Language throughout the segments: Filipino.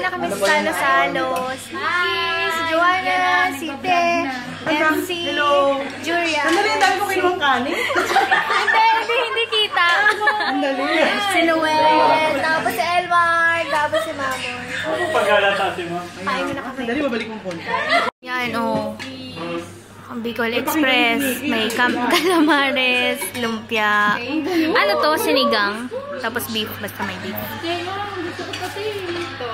muna kami sa salo-salo. Si Joanna, si Te, MC, Julia. Ang dali, ang dami ko kinuhang kanin. Hindi kita. Ang dali. Si Noel, tapos si Elmar, tapos si Mamon. Ano pagkalata si mo? Kain mo na kami. Ang dali, mabalik mong phone. Yan, oh. Ang Bicol Express, may calamares, lumpia. Ano to? Sinigang. Tapos beef, basta may beef. Gusto ko kasi ito.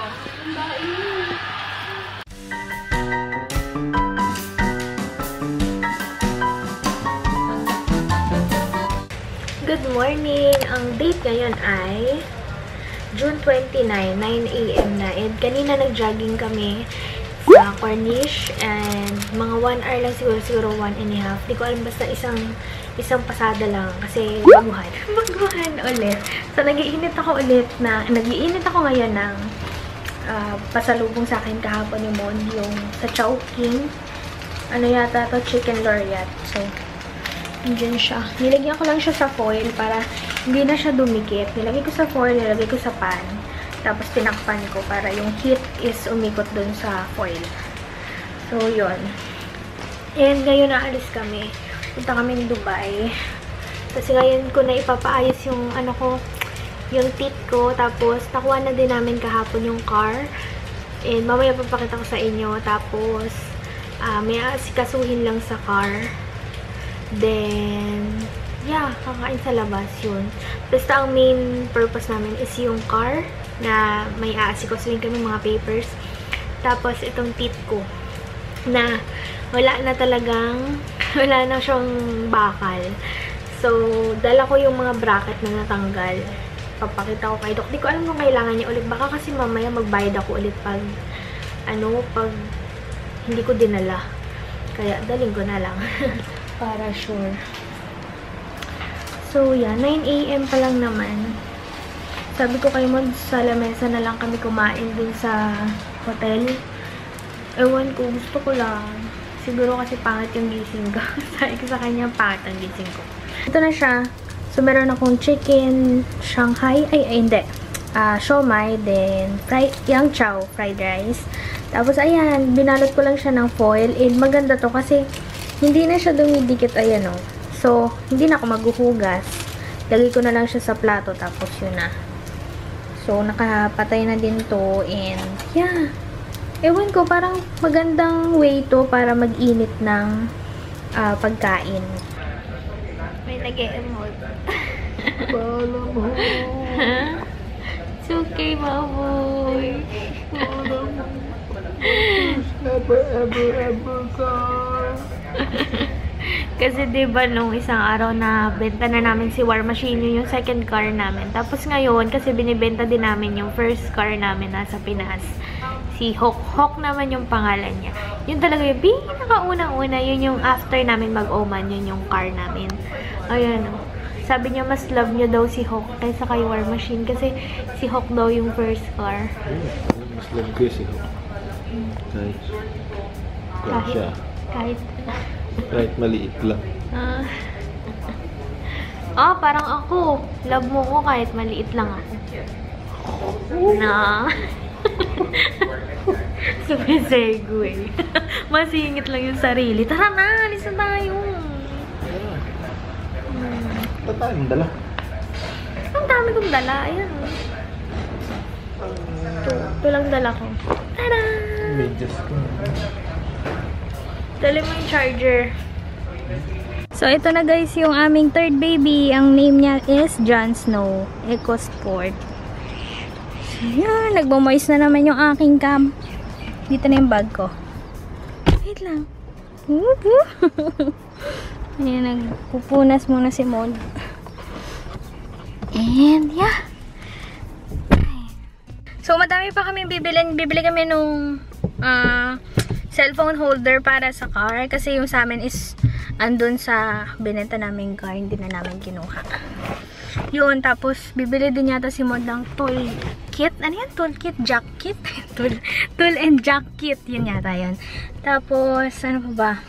Good morning! Ang date ngayon ay June 29, 9 AM na. And kanina nag-jogging kami sa Corniche and mga 1 hour lang siguro 1 and a half. Di ko alam, basta isang pasada lang kasi baguhan ulit. So nag-iinit ako ngayon ng pasalubong sa akin kahapon ni Mon, yung sa Chowking. Ano yata to? Chicken Laureate. So andyan siya. Nilagyan ko lang siya sa foil para hindi na siya dumikit. Nilagay ko sa foil, nilagay ko sa pan. Tapos tinakpan ko para yung heat is umikot dun sa foil. So, yun. And ngayon naalis kami. Punta kami ng Dubai. Kasi ngayon ko na ipapaayos yung yung teeth ko. Tapos, nakuha na din namin kahapon yung car. And mamaya papakita ko sa inyo. Tapos, may asikasuhin lang sa car. Then, yeah, kakain sa labas yun. Basta ang main purpose namin is yung car na may aasikasuhin kami mga papers. Tapos, itong teeth ko na wala na siyang bakal. So, dala ko yung mga bracket na natanggal. Papakita ko kay Doc. Di ko alam kung kailangan niya ulit. Baka kasi mamaya magbayad ako ulit pag hindi ko dinala. Kaya, daling ko na lang. Para sure. So, yeah. 9 AM pa lang naman. Sabi ko kayo sa lamesa na lang kami kumain din sa hotel. Ewan ko, gusto ko lang. Siguro kasi pangit yung gising ko. Sabi ko sa kanya, pangit ang gising ko. Ito na siya. So, meron akong chicken Shanghai. Hindi. Siomai, then yang chow, fried rice. Tapos, ayan, binalot ko lang siya ng foil. And maganda to kasi hindi na siya dumidikit, ayan o. So, hindi na ako maghuhugas. Lagay ko na lang siya sa plato, tapos yun na. So, nakapatay na din to. And, yeah. Ewan ko, parang magandang way to para mag-init ng pagkain. May nag-e-emote. It's okay, baboy. Kasi diba nung isang araw na benta na namin si War Machine, yung second car namin. Tapos ngayon, kasi binibenta din namin yung first car namin nasa Pinas. Si Hawk. Hawk naman yung pangalan niya. Yun talaga yung pinakaunang-una. Yun yung after namin mag-Oman, yun yung car namin. Ayan o. Sabi niya mas love niya daw si Hawk kaysa kay War Machine. Kasi si Hawk daw yung first car. Mas love ko si Hawk. Kahit maliit lang. Parang ako. Love mo ko kahit maliit lang ako. Na. Sumisegue. Masingit lang yung sarili. Tara na, alis na tayo. Ito tayo mong dala. Ang dami kong dala. Ayan. Ito lang dala ko. Tada! Medyas ko. Dali mo yung charger. So, ito na guys yung aming third baby. Ang name niya is Jon Snow. EcoSport. Ayan, nagmamoist na naman yung aking cam. Dito na yung bag ko. Wait lang. Ayan, nagpupunas muna si Mod. And, yeah. So, madami pa kami bibilin. Bibili kami nung cellphone holder para sa car. Kasi yung sa amin is andun sa binenta naming car. Hindi na namin kinuha. Yun, tapos bibili din yata si Mod ng tool kit. Ano yan? Tool kit? Jack kit? tool and jack kit. Yun yata yun. Tapos, ano pa ba?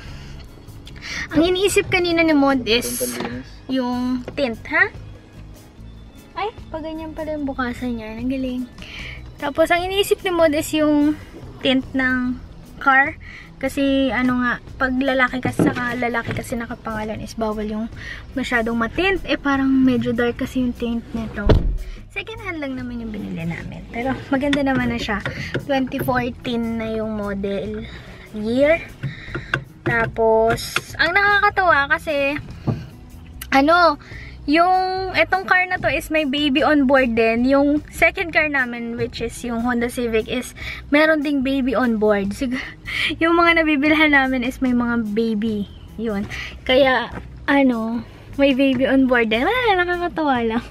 Ang iniisip kanina ni Mod is yung tint, ha? Ay, pag ganyan pala yung bukasan niya. Nagaling. Tapos, ang iniisip ni Mod is yung tint ng car. Kasi, ano nga, pag lalaki kasi nakapangalan is bawal yung masyadong matint. Eh, parang medyo dark kasi yung tint nito. Second hand lang naman yung binili namin. Pero, maganda naman na siya. 2014 na yung model year. Tapos, ang nakakatawa kasi, yung etong car na to is may baby on board din. Yung second car namin, which is yung Honda Civic, is meron ding baby on board. Yung mga nabibilhan namin is may mga baby. Yun. Kaya, may baby on board din. Wala, nakakatawa lang.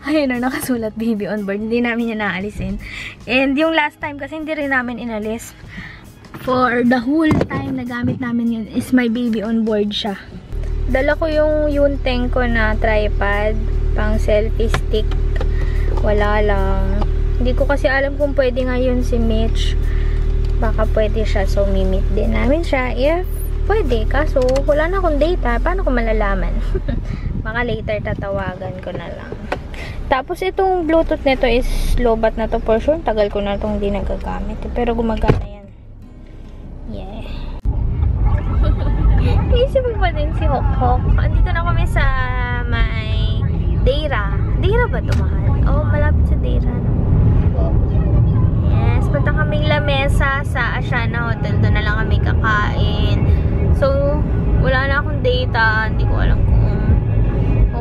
Ayun na, nakasulat baby on board. Hindi namin yan naalisin. And yung last time kasi hindi rin namin inalis. For the whole time na gamit namin yun is may baby on board siya. Dala ko yung Yunteng ko na tripod, pang selfie stick. Wala lang. Hindi ko kasi alam kung pwede ngayon si Mitch. Baka pwede siya. So, mimit din namin siya. If pwede. Kaso, wala na akong data. Paano ko malalaman? Baka later tatawagan ko na lang. Tapos, itong Bluetooth nito is lobat na to for sure. Tagal ko na itong hindi nagagamit. Pero gumagana yan. Yeah. Naisip mo ba din si Hokhok? Andito na kami sa may Deira. Deira ba ito, mahal? Oo, malapit sa Deira. No? Yes, punta kaming La Mesa sa Asiana Hotel. Doon na lang kami kakain. So, wala na akong data. Hindi ko alam kung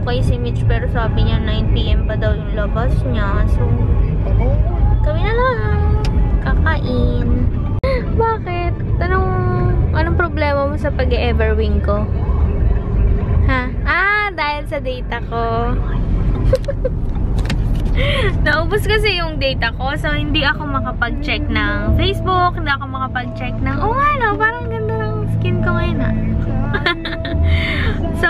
okay si Mitch. Pero sabi niya 9 PM pa daw yung labas niya. So, kami na lang kakain. Bakit? Anong problema mo sa pag-everwing ko? Ha? Dahil sa data ko. Naubos kasi yung data ko. So, hindi ako makapag-check ng Facebook. Hindi ako makapag-check ng... parang ganda ng skin ko ngayon, ha? So,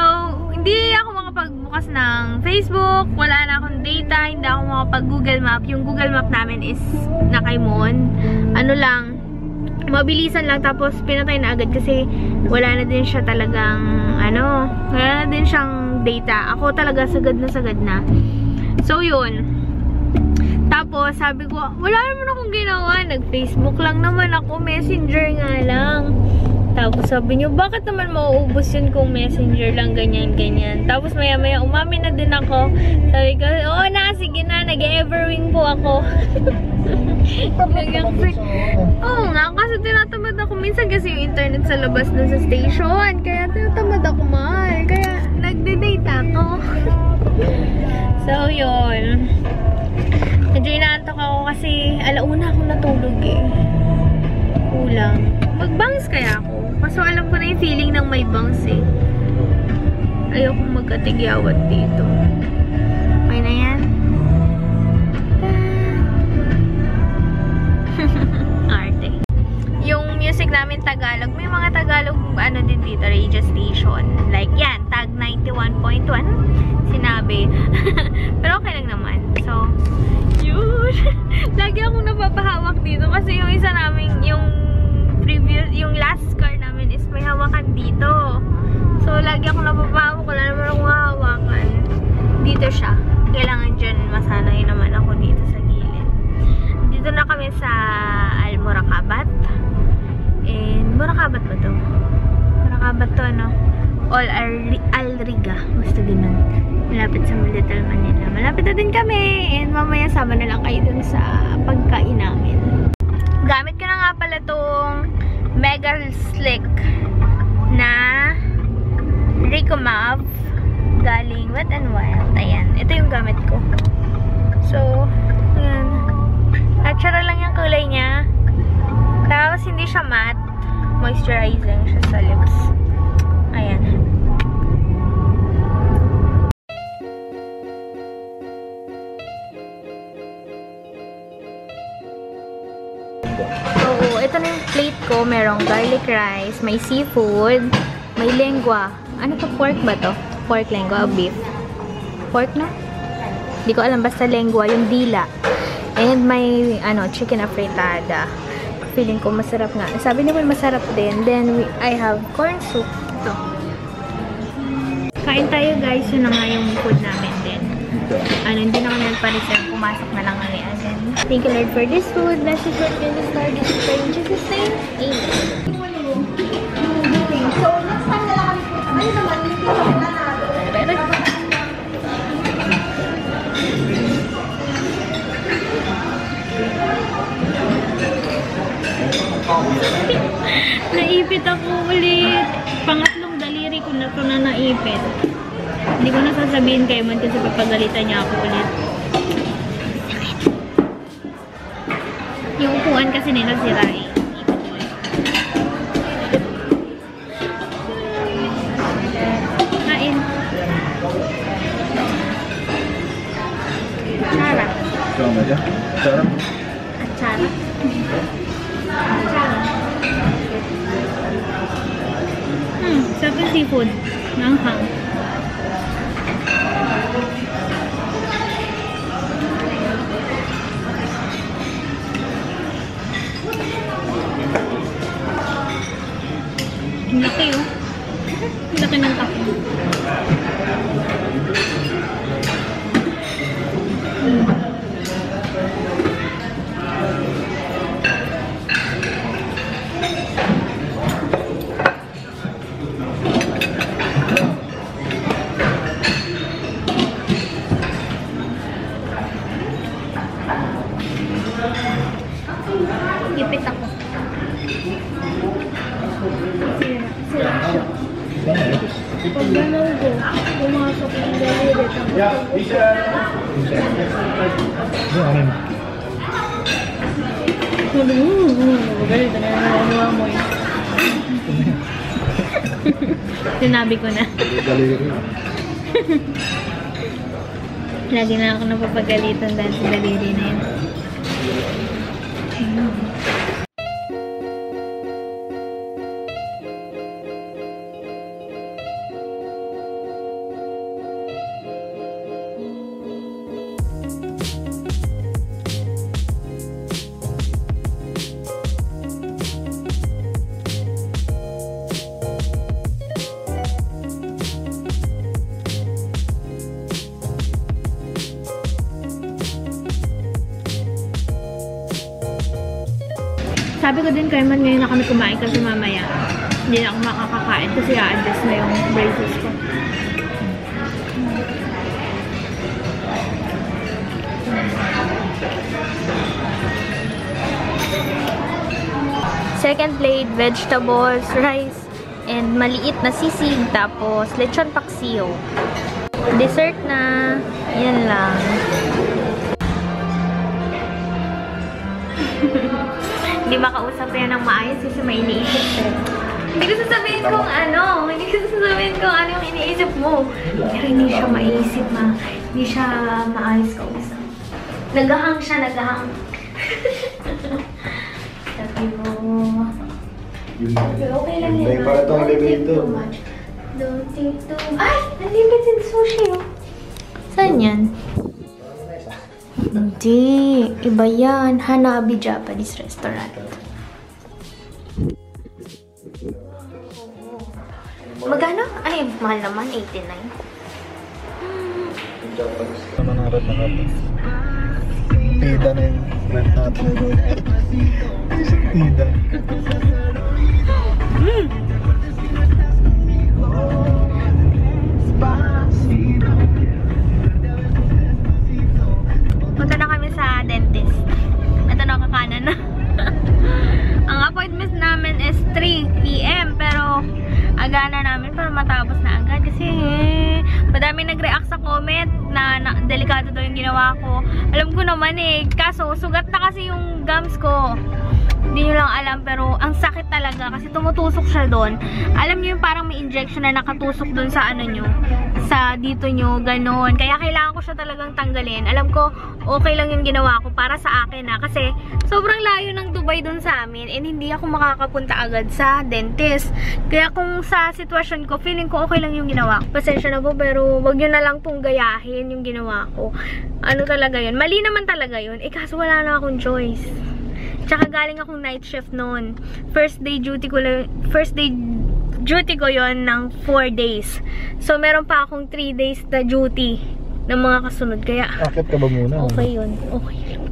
hindi ako makapagbukas ng Facebook. Wala na akong data. Hindi ako makapag-Google Map. Yung Google Map namin is nakaimon. Mabilisan lang, tapos pinatay na agad kasi wala na din siya talagang wala na din siyang data. Ako talaga sagad na. So yun. Tapos sabi ko, wala naman akong ginawa, nag-Facebook lang naman ako, Messenger nga lang. Tapos sabi niyo, bakit naman mauubos yun kung Messenger lang, ganyan. Tapos maya umamin na din ako. Sabi ko, sige na, nag-everwing po ako. Oo nga, kasi tinatamad ako minsan kasi yung internet sa labas na sa station. Kaya tinatamad ako, mahal. Kaya nagde-data ako. So, yun. Medyo inaantok ako kasi alauna akong natulog eh. Kulang. Mag-bangs kaya ako. Kaso alam ko na yung feeling ng may bangs eh. Ayokong magkatigyawat dito. Okay na yan? Arte. Yung music namin Tagalog, may mga Tagalog din dito, radio station. Like yan, tag 91.1 sinabi. Pero okay lang naman. So, yun. Lagi akong napapahawak dito kasi yung isa namin, yung last car namin is may hawakan dito. So, lagi akong napapahawak. Wala naman akong hawakan. Dito siya. Kailangan dyan masanay naman ako dito sa gilid. Dito na kami sa Al-Murakabat. And, Murakabat ba to? Murakabat to, no? Al-Riga. Basta ganun. Malapit sa Little Manila. Malapit na din kami. And mamaya sama na lang kayo dun sa pagkain namin. Gamit ko na nga pala tong Mega Slick na Ricomav galing Wet n Wild. Ayan. Ito yung gamit ko. So, ayan. Natural lang yung kulay niya. Tapos, hindi siya matte. Moisturizing siya sa lips. Ayan. Oo, ito na yung plate ko. Merong garlic rice, may seafood, may lengua. Ano to? Pork ba to? Pork lengua o beef? Pork na? Hindi ko alam. Basta lengua, yung dila. And may, chicken afritada. Feeling ko masarap nga. Sabi niyo masarap din. Then, I have corn soup. Ito. Kain tayo, guys. Yun na nga yung food namin din. Hindi na kami nagpareserve pumasok na lang kami agad. Thank you Lord for this food. Bless you Lord, in this Lord, this is prayer in Jesus' name. Amen. So, next time na lang kami po. Ayun naman, hindi ko kami na Naipit ako ulit. Pangatlong daliri ko na ito na naipit. Hindi ko na sasabihin kay Man kasi papagalitan niya ako ulit. Yung upuan kasi nila sira eh. Kain. Sarap. Sama dyan. Sarap. Atsara. Atsara. Sarap yung seafood. Nanghang. Ang laki oh. Ang laki ng tapo. Ipit ako. Sira siya. Pag ganun ko, pumasok yung daliri. Ganito na naman mo yun. Sinabi ko na. Lagi na ako napapagalitan dahil sa daliri na yun. Sabi ko din kay Man ngayon na kami kumain kasi mamaya hindi na ako makakakain kasi i-adjust na yung braces ko. Second plate, vegetables, rice, and maliit na sisig, tapos lechon paksiw. Dessert na, yan lang. Hindi makausap yan ng maayos kasi may iniisip siya. Hindi ko sasabihin kung ano. Hindi ko sasabihin kung ano yung iniisip mo. Pero hindi siya maisip, ma. Hindi siya maayos kausap. Nagahang siya, nagahang. Sabi ko. Okay lang yan. Don't think too much. Don't think too much. Ay! Unlimited sushi, oh. Saan yan? Hindi. Iba yan. Hanabi Japanese restaurant. Magkano? Ay, mahal naman. 89. Japanese naman ang red na natin. Pida na yung red natin. Pida. Punta na kami sa dentist. Ito na, kakanan na. Ang appointment namin is 3 PM pero aga na namin para matapos na agad kasi madami nag-react sa comment na delikado daw yung ginawa ko. Alam ko naman eh, kaso sugat na kasi yung gums ko. Hindi nyo lang alam pero ang sakit talaga kasi tumutusok siya doon. Alam nyo yung parang may injection na nakatusok doon sa ano nyo, sa dito nyo, ganon. Kaya kailangan ko siya talagang tanggalin. Alam ko, okay lang yung ginawa ko para sa akin na kasi sobrang layo ng Dubai doon sa amin and hindi ako makakapunta agad sa dentist. Kaya kung sa sitwasyon ko, feeling ko okay lang yung ginawa ko. Pasensya na po pero wag nyo na lang pong gayahin yung ginawa ko. Ano talaga yun? Mali naman talaga yun. Eh kaso wala na akong choice. Tsaka galing akong night shift noon. First day duty ko yon ng 4 days. So meron pa akong 3 days na duty ng mga kasunod. Kaya, Akit ka ba muna? okay yun. Okay yun.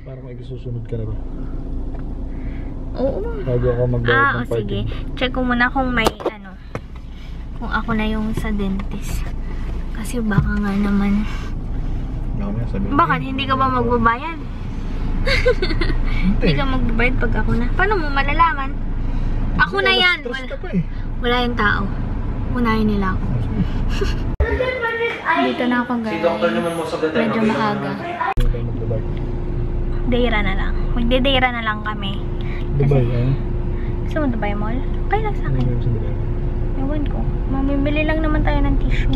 Parang may susunod ka na ba? Oo. Bago ako magbayad ng sige. Check ko muna kung may ano. Kung ako na yung sa dentist. Kasi baka nga naman. Bakit? Hindi ka ba magbabayad? Hindi ka magbabayad pag ako na. Paano mo malalaman? Ako na yan. Wala yung tao. Unahin nila ako. Dito na ako guys. Medyo maaga. Deira na lang. Magde-Deira na lang kami. Dubai, eh? Gusto mo Dubai Mall? Okay lang sa akin. Ewan ko. Mamimili lang naman tayo ng tissue.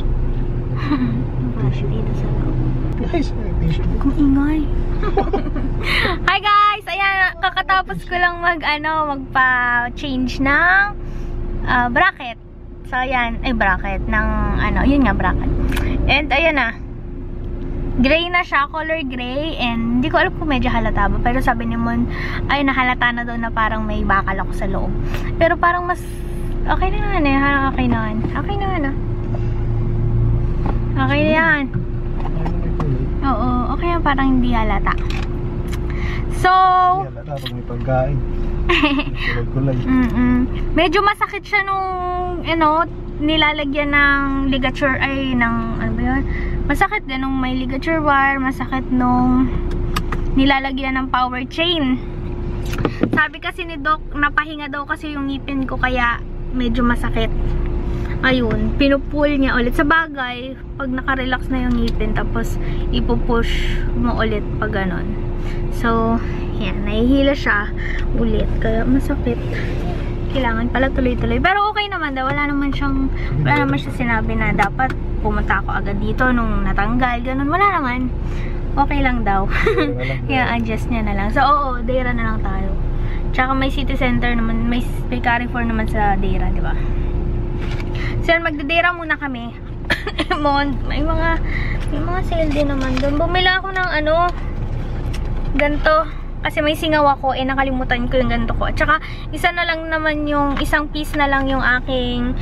Tissue dito sa loob. Guys, tissue. Kung ingay. Hi guys! Ayan, kakatapos ko lang magpa-change ng bracket. So ayan, ay bracket ng yun nga bracket. And ayan na. Gray na siya, color gray, and hindi ko alam kung medyo halata ba, pero sabi ni Mon, ay nahalata na daw na parang may bakal ako sa loob. Pero parang mas okay na naman eh, okay naman. Okay naman ah. Okay na yan. Oo, okay yan, parang hindi halata. So, hindi halata pag may pagkain. Kulay-kulay. Medyo masakit siya nung, nilalagyan ng ligature, ano ba yun? Masakit din nung may ligature wire, masakit nung nilalagyan ng power chain. Sabi kasi ni Doc, napahinga daw kasi yung ngipin ko kaya medyo masakit. Ayun, pinupull niya ulit. Sa bagay, pag nakarelax na yung ngipin, tapos ipupush mo ulit pag ganon. So, yan, nahihila siya ulit, kaya masakit. Kailangan pala tuloy-tuloy. Pero okay naman daw, wala naman siya sinabi na dapat pumunta ako agad dito nung natanggal, ganun. Wala naman. Okay lang daw. Kaya adjust niya na lang. So, oo, Deira na lang tayo. Tsaka may city center naman, may Carrefour naman sa Deira, di ba? So, magde-Deira muna kami. may mga sale din naman doon. Bumila ako ng ganto. Kasi may singaw ako, nakalimutan ko yung ganito ko. At saka, isang piece na lang yung aking,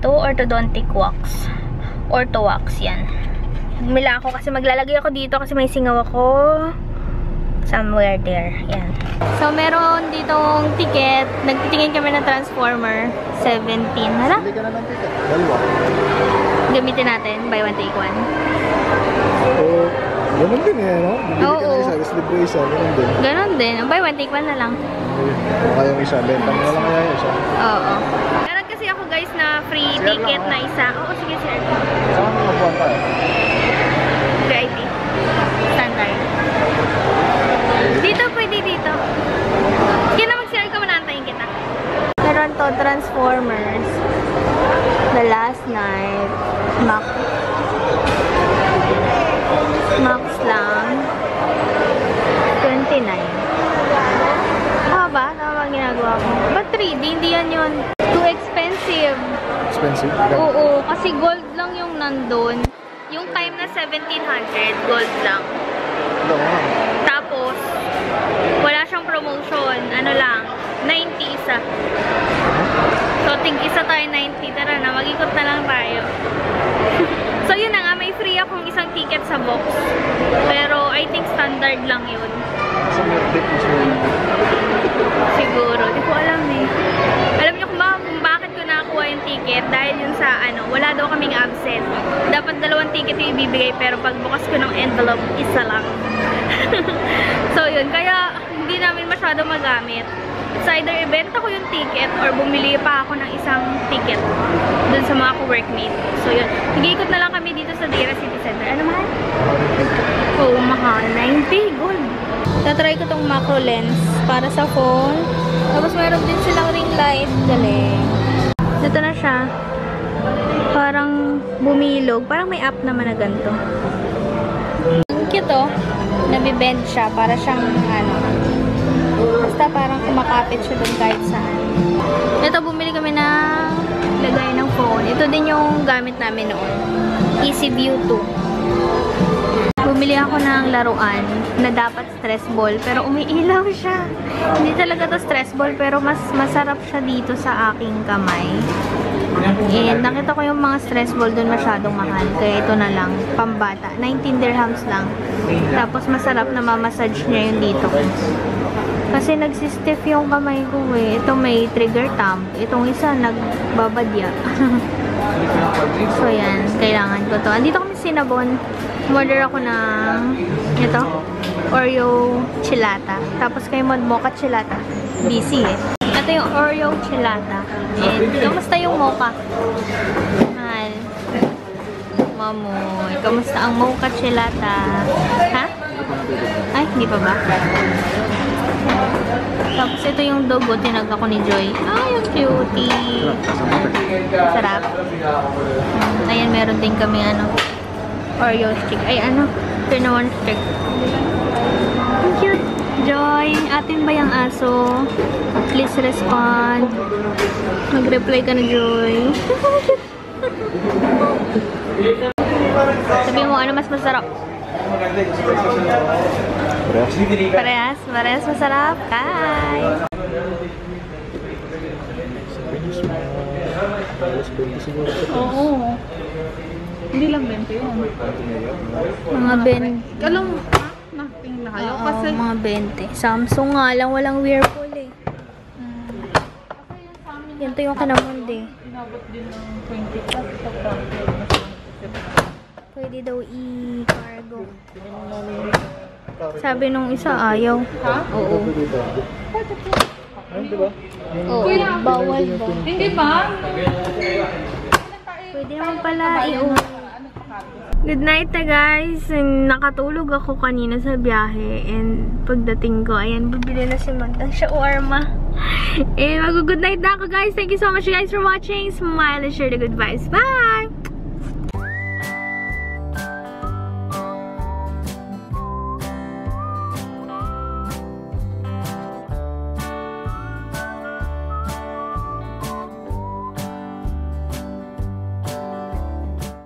orthodontic wax. Ortho wax, yan. Bumila ako kasi maglalagay ako dito kasi may singaw ako somewhere there. Yan. So, meron ditong ticket. Nagtitingin kami ng Transformer 17. Hala? Hindi ka na ng ticket. Dalawa. Gamitin natin. Buy one, take one. Oo. Ganun din eh, no? Bibili ka Oo. na isa, tapos libre isa. Ganun din. Ganon din. Buy one, take one na lang. Kaya yung isa. Benta mo na lang kaya yung isa. Oo. Meron kasi ako guys na free ticket na isa. Oo, sige sir. Saan mga buwan tayo? VIP. Standard. Dito, pwede dito. Sige na mag-share ka, manantayin kita. Meron to, Transformers. The Last Night. Max lang. 29. Ba? Tama ba ang ginagawa ko? But 3D, hindi yan yun. Too expensive. Expensive? Oo, kasi gold lang yung nandun. Yung time na 1,700, gold lang. Tapos, wala siyang promotion. Ano lang, 90 isa. So, tig-isa tayo 90. Tara na, mag-ikot na lang tayo. So, yun na nga, may free akong isang ticket sa box. Pero, I think standard lang yun. Siguro, di ko alam eh. Alam niyo kung bakit ko nakakuha yung ticket? Dahil yun sa, wala daw kaming absent. Dapat 2 ticket yung ibibigay, pero pagbukas ko ng envelope, isa lang. So, yun. Kaya, hindi namin masyado magamit. It's either ibenta ko yung ticket or bumili pa ako ng isang ticket dun sa mga ko-workmate. So, yun. Nag-iikot na lang kami dito sa Deira City Center. Ano mahal? Oo, mahal. 90 gold. Tatry ko tong macro lens para sa phone. Tapos meron din silang ring light. Galing. Ito na siya. Parang bumilog. Parang may app naman na ganito. Ang cute oh. Nabibend siya. Para siyang basta parang kumakapit siya doon kahit saan. Ito, bumili kami ng lagay ng phone. Ito din yung gamit namin noon. EasyView 2. Bumili ako ng laruan na dapat stress ball, pero umiilaw siya. Hindi talaga to stress ball, pero mas masarap siya dito sa aking kamay. And nakita ko yung mga stress ball doon masyadong mahal. Kaya ito na lang, pambata. 19 dirhams lang. Tapos masarap na mamassage niya yung dito. Kasi nagsistiff yung kamay ko eh. Ito may trigger thumb. Itong isa nagbabadya. So yan, kailangan ko to. Andito kami sa Cinnabon. Order ako ng ito, Oreo Chilata. Tapos kay Mod Mocha Chilata. Busy eh. Ito yung Oreo Chilata. And kamusta yung mocha? Mahal. Mamoy, kamusta ang Mocha Chilata? Ha? Ay, hindi pa ba? Tapos ito yung dog, tinag ako ni Joy. Ay, yung cutie. Sarap. Ayan, meron din kami Oreo stick. Ay, cinnamon stick. Ang cute. Joy, atin ba yung aso? Please respond. Mag-reply ka na, Joy. Sabi mo, ano mas masarap? Parehas? Parehas masarap? Hi! Oo. Hindi lang 20 yun. Mga 20. Alam mo, nothing na kayo. Kasi, mga 20. Samsung nga lang, walang Whirlpool eh. Yan to yung kanamundi. inabot din ng 20 plus sa Pwede daw i-cargo. Sabi nung isa, ayaw. Ha? Oo. Ayun, diba? Oo, bawal ba? Hindi ba? Pwede naman pala i-uwi. Good night na guys. Nakatulog ako kanina sa biyahe. And pagdating ko, ayan, bibili na si Magdang shawarma. And mag-good night na ako guys. Thank you so much guys for watching. Smile and share the good vibes. Bye!